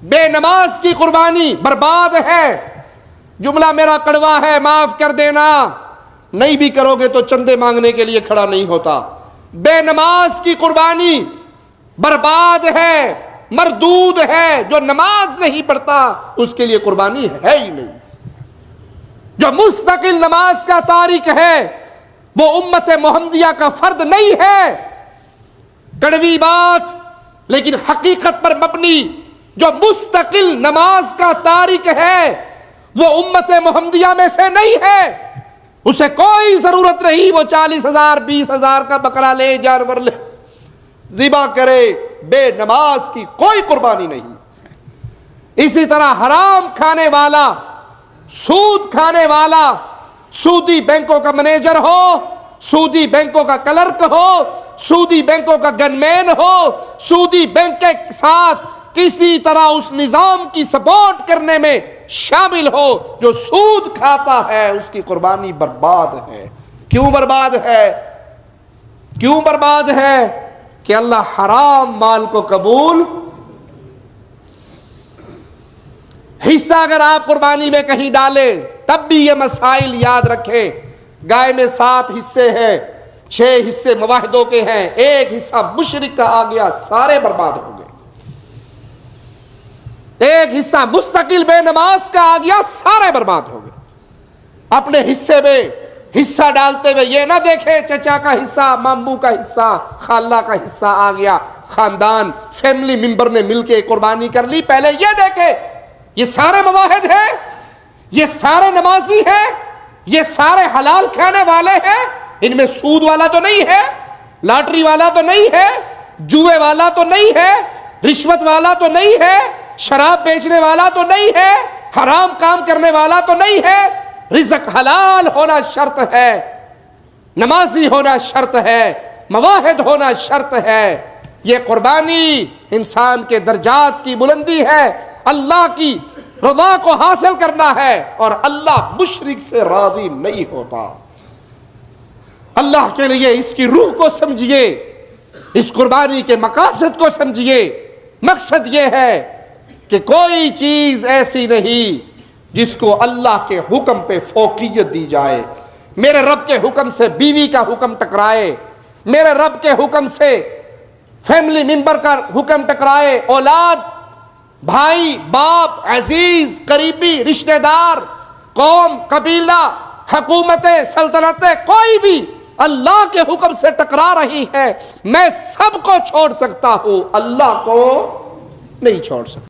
بے نماز کی قربانی برباد ہے. جملہ میرا کڑوا ہے، معاف کر دینا، نہیں بھی کرو گے تو چندے مانگنے کے لیے کھڑا نہیں ہوتا. بے نماز کی قربانی برباد ہے، مردود ہے. جو نماز نہیں پڑھتا اس کے لیے قربانی ہے ہی نہیں. جو مستقل نماز کا تارک ہے وہ امت محمدیہ کا فرد نہیں ہے. کڑوی بات لیکن حقیقت پر مبنی. جو مستقل نماز کا تارک ہے وہ امت محمدیہ میں سے نہیں ہے. اسے کوئی ضرورت نہیں وہ 40,000 20,000 کا بکرا لے، جانور لے، ذبح کرے. بے نماز کی کوئی قربانی نہیں. اسی طرح حرام کھانے والا، سود کھانے والا، سودی بینکوں کا مینیجر ہو، سودی بینکوں کا کلرک ہو، سودی بینکوں کا گن مین ہو، سودی بینک کے ساتھ کسی طرح اس نظام کی سپورٹ کرنے میں شامل ہو، جو سود کھاتا ہے اس کی قربانی برباد ہے. کیوں برباد ہے؟ کیوں برباد ہے؟ کہ اللہ حرام مال کو قبول. حصہ اگر آپ قربانی میں کہیں ڈالیں تب بھی یہ مسائل یاد رکھیں. گائے میں 7 حصے ہیں، 6 حصے مواحدوں کے ہیں، 1 حصہ مشرک کا آ گیا، سارے برباد ہو گئے. 1 حصہ مستقل بے نماز کا آ گیا، سارے برباد ہو گئے. اپنے حصے میں حصہ ڈالتے ہوئے یہ نہ دیکھے چچا کا حصہ، ماموں کا حصہ، خالہ کا حصہ آ گیا، خاندان فیملی ممبر نے مل کے قربانی کر لی. پہلے یہ دیکھے یہ سارے مواحد ہیں، یہ سارے نمازی ہیں، یہ سارے حلال کھانے والے ہیں، ان میں سود والا تو نہیں ہے، لاٹری والا تو نہیں ہے، جوئے والا تو نہیں ہے، رشوت والا تو نہیں ہے، شراب بیچنے والا تو نہیں ہے، حرام کام کرنے والا تو نہیں ہے. رزق حلال ہونا شرط ہے، نمازی ہونا شرط ہے، مواحد ہونا شرط ہے. یہ قربانی انسان کے درجات کی بلندی ہے، اللہ کی رضا کو حاصل کرنا ہے، اور اللہ مشرک سے راضی نہیں ہوتا. اللہ کے لیے اس کی روح کو سمجھیے، اس قربانی کے مقاصد کو سمجھیے. مقصد یہ ہے کہ کوئی چیز ایسی نہیں جس کو اللہ کے حکم پہ فوقیت دی جائے. میرے رب کے حکم سے بیوی کا حکم ٹکرائے، میرے رب کے حکم سے فیملی ممبر کا حکم ٹکرائے، اولاد، بھائی، باپ، عزیز، قریبی، رشتہ دار، قوم، قبیلہ، حکومتیں، سلطنتیں، کوئی بھی اللہ کے حکم سے ٹکرا رہی ہے، میں سب کو چھوڑ سکتا ہوں، اللہ کو نہیں چھوڑ سکتا.